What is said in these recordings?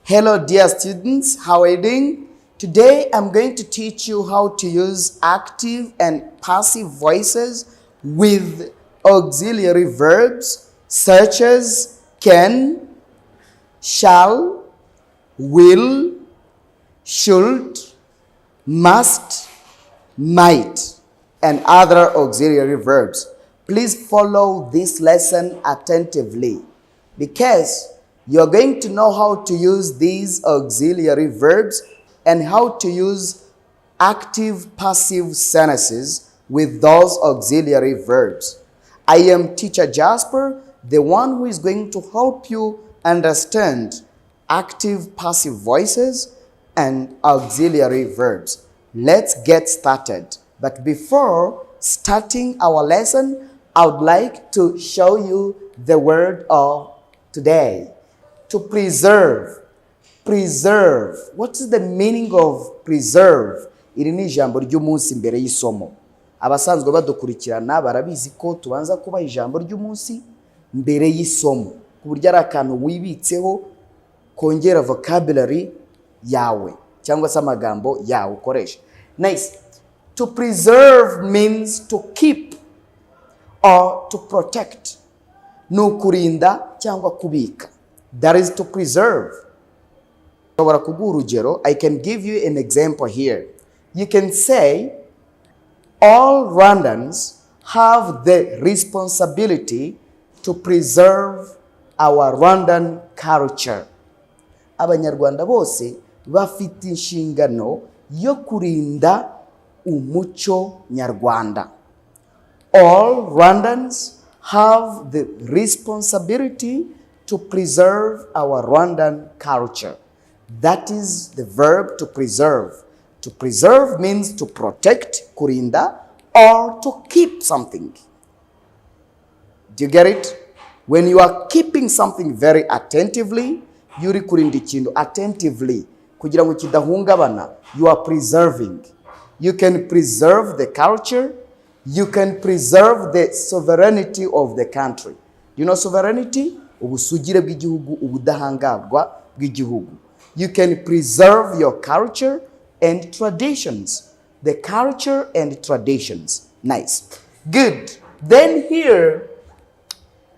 Hello dear students, how are you doing? Today I'm going to teach you how to use active and passive voices with auxiliary verbs such as can, shall, will, should, must, might, and other auxiliary verbs. Please follow this lesson attentively because you're going to know how to use these auxiliary verbs and how to use active passive sentences with those auxiliary verbs. I am Teacher Jasper, the one who is going to help you understand active passive voices and auxiliary verbs. Let's get started. But before starting our lesson, I would like to show you the word of today. To preserve. Preserve. What is the meaning of preserve? Iri ni ijambo ry'umunsi mbere y'isomo. Abasanzwe badukurikirana barabizi ko tubanza kuba ijambo ry'umunsi mbere y'isomo. Ku buryo ari akantu wibitseho kongera vocabulary yawe cyangwa se amagambo yawe ukoresha. Nice. To preserve means to keep or to protect. Ni ukurinda cyangwa kubika. That is to preserve. I can give you an example here. You can say, all Rwandans have the responsibility to preserve our Rwandan culture. Abanyarwanda bose bafite inshingano yo kurinda umuco nyarwanda. All Rwandans have the responsibility to preserve our Rwandan culture. That is the verb to preserve. To preserve means to protect, kurinda, or to keep something. Do you get it? When you are keeping something very attentively, yuri kurinda ikintu attentively, kugira ngo kidahungabana, you are preserving. You can preserve the culture. You can preserve the sovereignty of the country. You know sovereignty? Ubusugire bw'igihugu, ubudahangabwa bw'igihugu. You can preserve your culture and traditions. The culture and traditions. Nice. Good. Then here,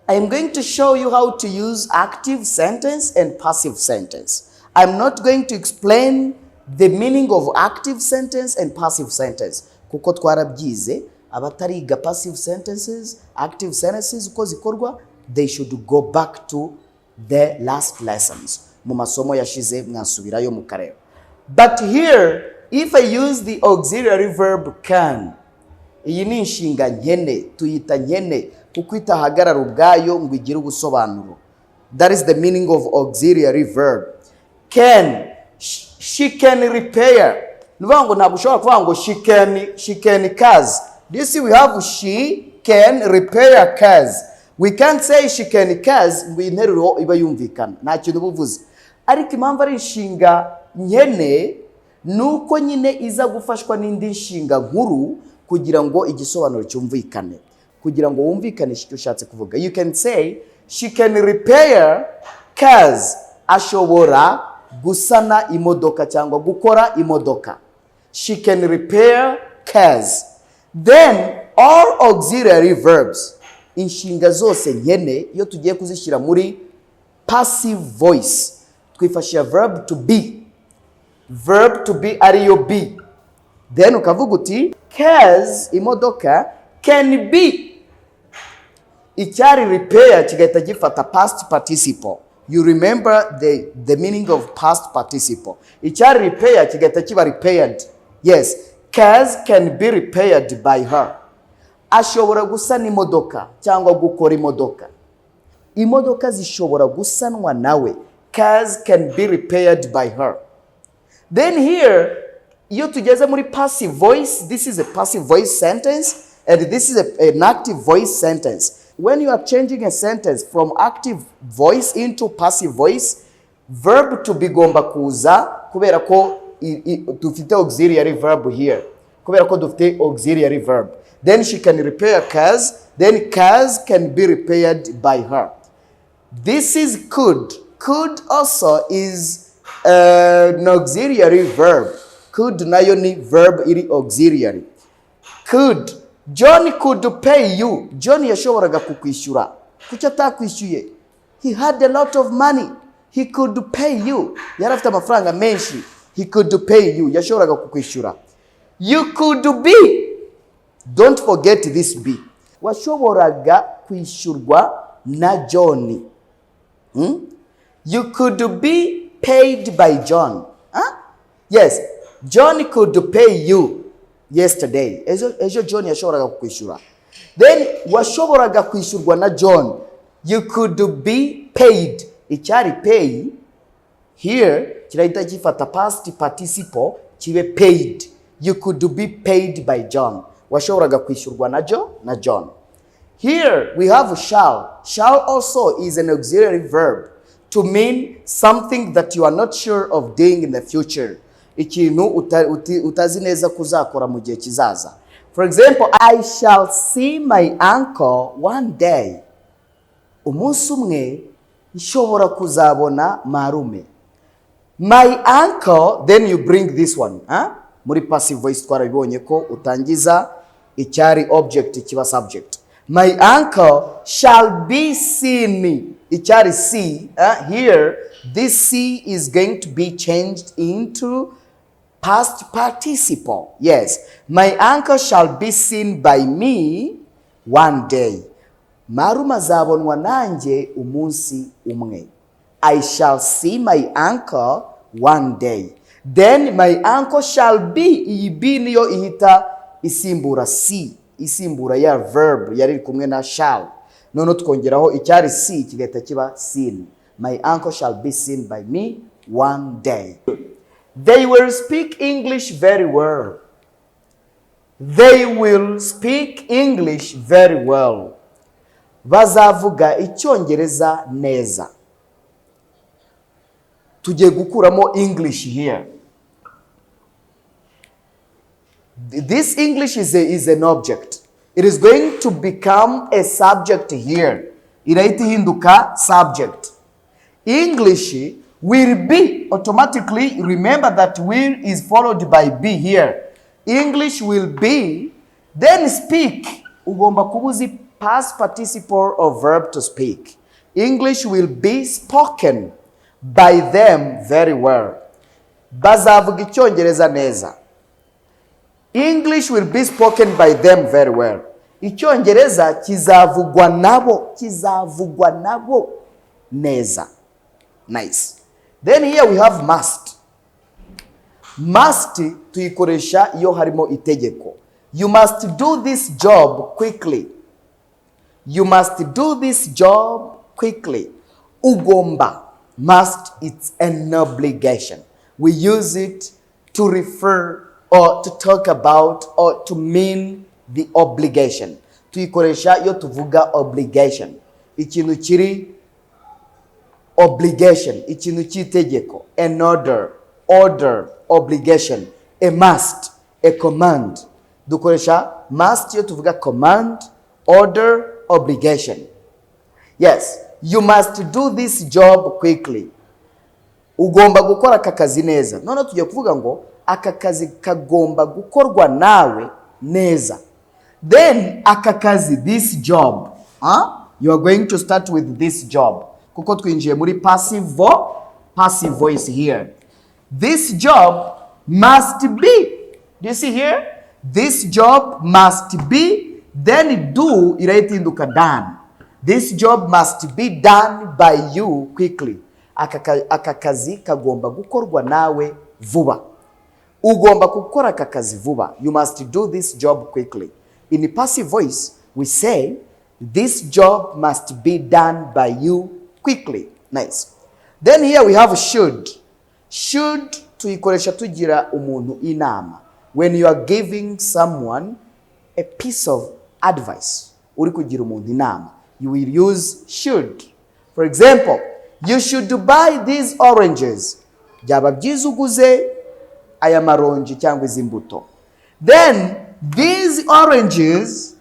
I am going to show you how to use active sentence and passive sentence. I'm not going to explain the meaning of active sentence and passive sentence. Kuko twarabyize, abatariga passive sentences, active sentences uko zikorwa, they should go back to the last lessons. Mu masomo yashize mwasubirayo mukareba. But here, if I use the auxiliary verb can, iyi ni inshinga nkene, tuyita nkene, kuko itahagarara ubwayo ngo igire ubusobanuro. That is the meaning of auxiliary verb. Can, she can repair. Nuvuga ngo ntabwo ushobora kuvuga ngo she can cars. Do you see we have she can repair cars. We can't say she can cars ngo interuro iba yumvikana. Nta kintu buvuze. Ariko impamvu ari inshinga nkene nuko nyine iza gufashwa n'indi nshinga nkuru kugira ngo igisobanuro cyumvikane. Kugira ngo wumvikanishe icyo ushatse kuvuga. You can say she can repair cars. Ashobora gusana imodoka cyangwa gukora imodoka. She can repair cars. Then all auxiliary verbs, inshinga zose nkene iyo tugiye kuzishyira muri passive voice, twifashisha verb to be. Verb to be ariyo be. Then ukavuga uti cars, imodoka, can be. Icyari repair kigahita gifata past participle. You remember the meaning of past participle. Icyari repair kigahita kiba repaired. Yes, cars can be repaired by her. Ashobora gusana imodoka cyangwa gukora imodoka. Imodoka zishobora gusanwa nawe. Cars can be repaired by her. Then here, iyo tugeze muri passive voice, this is a passive voice sentence and this is an active voice sentence. When you are changing a sentence from active voice into passive voice, verb to be gomba kuza kubera ko dufite auxiliary verb here. Kubera ko dufite auxiliary verb. Then she can repair cars. Then cars can be repaired by her. This is could. Could also is An auxiliary verb. Could nayo ni verb iri auxiliary. Could. John could pay you. John yashoboraga kukwishyura. Kuki atakwishyuye? He had a lot of money. He could pay you. Yari afite amafaranga menshi. He could pay you. Yashoboraga kukwishyura. You could be. Don't forget this be. Washoboraga kwishyurwa na John. You could be paid by John. Huh? Yes, John could pay you yesterday. Ejo John yashoboraga kukwishyura. Then washoboraga kwishyurwa na John. You could be paid. Icyari pay here kirahita gifata past participle kibe paid. You could be paid by John. Washoboraga kwishyurwa na John. Here we have shall. Shall also is an auxiliary verb to mean something that you are not sure of doing in the future. Ikintu utazi neza kuzakora mu gihe kizaza. For example, I shall see my uncle one day. Umunsi umwe nshobora kuzabona marume. My uncle, then you bring this one. Muri passive voice twarabibonye ko utangiza icyari object kiba subject. My uncle shall be seen. Icyari see. Here, this see is going to be changed into past participle. Yes. My uncle shall be seen by me one day. Marume azabonwa nanjye umunsi umwe. I shall see my uncle one day. Then my uncle shall be. Iyi be niyo ihita isimbura see. Isimbura ya verb yari kumwe na shall. Noneho twongeraho icyari see kigahita kiba seen. My uncle shall be seen by me one day. They will speak English very well. They will speak English very well. Bazavuga Icyongereza neza. Tugiye gukuramo English here. This English is an object. It is going to become a subject here. Irahita ihinduka subject. English will be automatically, remember that will is followed by be here. English will be, then speak. Ugomba kubuzi past participle of verb to speak. English will be spoken by them very well. Bazavuga Icyongereza neza. English will be spoken by them very well. Icyongereza kizavugwa nabo neza. Nice. Then here we have must. Must tuyikoresha iyo harimo itegeko. You must do this job quickly. You must do this job quickly. Ugomba. Must, it's an obligation. We use it to refer or to talk about or to mean the obligation. Tuyikoresha iyo tuvuga obligation. Ikintu kiri obligation. Ikintu cy'itegeko. An order, obligation. A must, a command. Dukoresha must iyo tuvuga command, order, obligation. Yes, you must do this job quickly. Ugomba gukora aka kazi neza. None tujya kuvuga ngo aka kazi kagomba gukorwa nawe neza. Then aka kazi, this job. You are going to start with this job. Kuko twinjiye muri passive voice here. This job must be. Do you see here? This job must be. Then do irahita ihinduka done. This job must be done by you quickly. Aka kazi kagomba gukorwa nawe vuba. Ugomba gukora aka kazi vuba. You must do this job quickly. In the passive voice, we say, this job must be done by you quickly. Nice. Then here we have should. Should tuyikoresha tugira umuntu inama. When you are giving someone a piece of advice, uri kugira umuntu inama, you will use should. For example, you should buy these oranges. Byaba byiza uguze aya maronji cyangwa izi mbuto. Then these oranges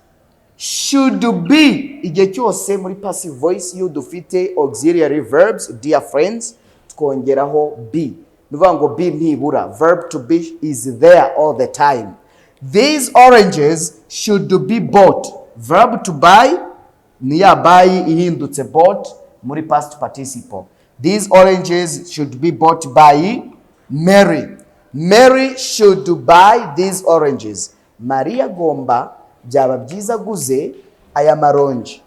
should be. Igihe cyose muri passive voice iyo dufite auxiliary verbs, dear friends, tukongeraho be. Nuvuga ngo be ntibura. Verb to be is there all the time. These oranges should be bought. Verb to buy ni ya buy ihindutse bought muri past participle. These oranges should be bought by Mary. Mary should buy these oranges. Maria gomba byaba byiza guze aya maronji.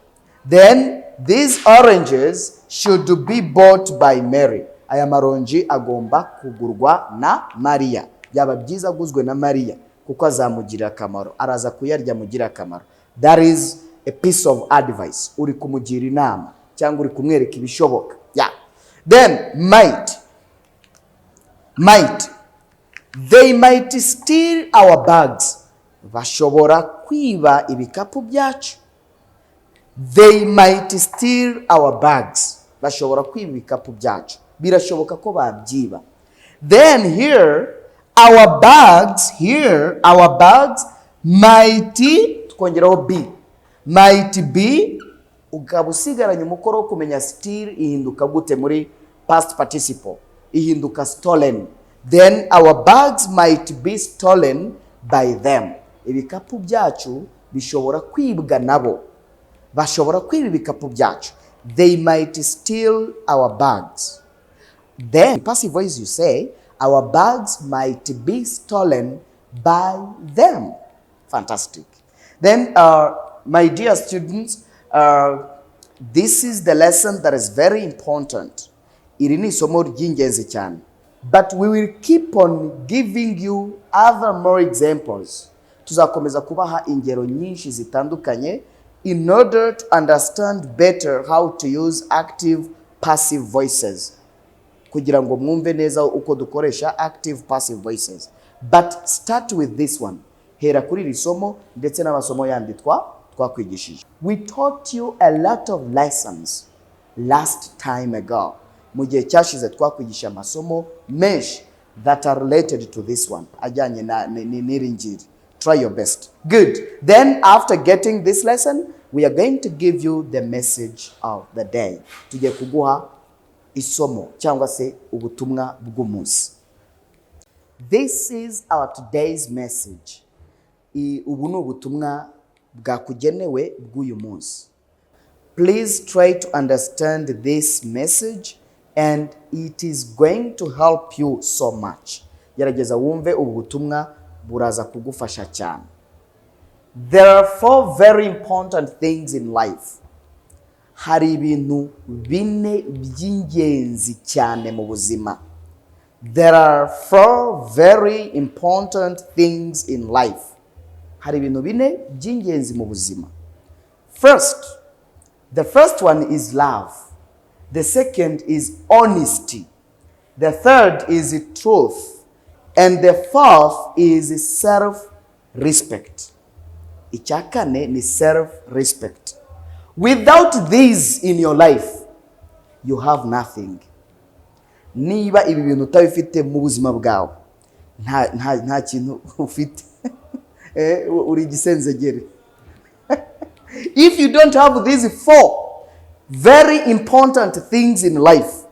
Then these oranges should be bought by Mary. Aya maronji agomba kugurwa na Maria. Byaba byiza guzwe na Maria kuko azamugira akamaro. Araza kuyarya mugira akamaro. That is a piece of advice. Uri kumugira inama cyangwa uri kumwereka ibishoboka. Yeah. Then might. They might steal our bags. Bashobora kwiba ibikapu byacu. They might steal our bags. Bashobora kwiba ibikapu byacu. Birashoboka ko babyiba. Then here our bags might tukongeraho be. Might be ukaba usigaranye umukoro wo kumenya steal ihinduka gute muri past participle. Ihinduka stolen. Then our bags might be stolen by them. Ibikapu byacu bishobora kwibwa nabo. Bashobora kwiba ibikapu byacu. They might steal our bags. Then, in passive voice you say, our bags might be stolen by them. Fantastic. Then, my dear students, this is the lesson that is very important. Iri ni isomo ry'ingenzi cyane. But we will keep on giving you other more examples. Tuzakomeza kubaha ingero nyinshi zitandukanye in order to understand better how to use active passive voices. Kugira ngo mwumve neza uko dukoresha active passive voices. But start with this one. Hera kuri iri somo ndetse n'amasomo yandi twakwigishije. We taught you a lot of lessons last time ago. Mu gihe cyashize twakwigisha amasomo menshi that are related to this one. Ajyanye n'iringiri. Try your best. Good. Then after getting this lesson, we are going to give you the message of the day. Tugiye kuguha isomo cyangwa se ubutumwa bw'umunsi. This is our today's message. Ubu ni ubutumwa bwakugenewe bw'uyu munsi. Please try to understand this message and it is going to help you so much. Gerageza wumve ubu butumwa buraza kugufasha cyane. There are 4 very important things in life. Hari ibintu bine by'ingenzi cyane mu buzima. There are 4 very important things in life. Hari ibintu bine by'ingenzi mu buzima. The first one is love. The second is honesty. The third is truth. And the fourth is self-respect. Icya kane ni self-respect. Without these in your life, you have nothing. Niba ibi bintu utabifite mu buzima bwawe, nta kintu ufite. Uri gisenzegere. If you don't have these 4 very important things in life,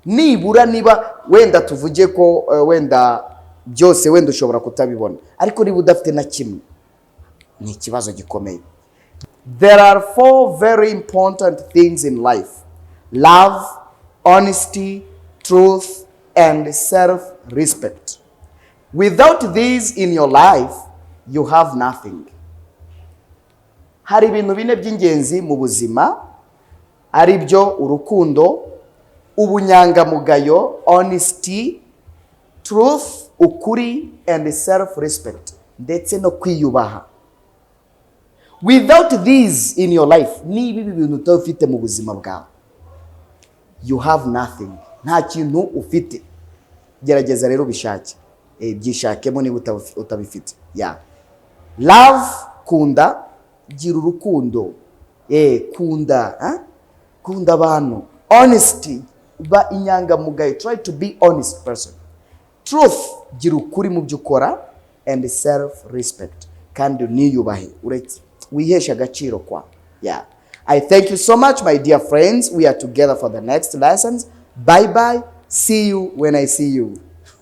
niba wenda tuvuge ko wenda byose wenda ushobora kutabibona, ariko niba udafite na kimwe ni ikibazo gikomeye. There are 4 very important things in life: love, honesty, truth, and self-respect. Without these in your life, you have nothing. Hari ibintu bine by'ingenzi mu buzima, ari byo urukundo, ubunyangamugayo, honesty, truth, ukuri, and self-respect, ndetse no kwiyubaha. Without these in your life, niba ibi bintu utafite mu buzima bwawe, you have nothing. Nta kintu ufite. Gerageza rero bishake. Byishakemo niba utabifite. Yeah. Love, kunda, gira urukundo. Kunda, kunda abantu. Honesty, ba inyangamugayo. Try to be honest person. Truth, gira ukuri mu byo ukora, and self-respect. Kandi niyubahe. Uretse wihesha agaciro kwa. Yeah. I thank you so much, my dear friends. We are together for the next lessons. Bye bye. See you when I see you.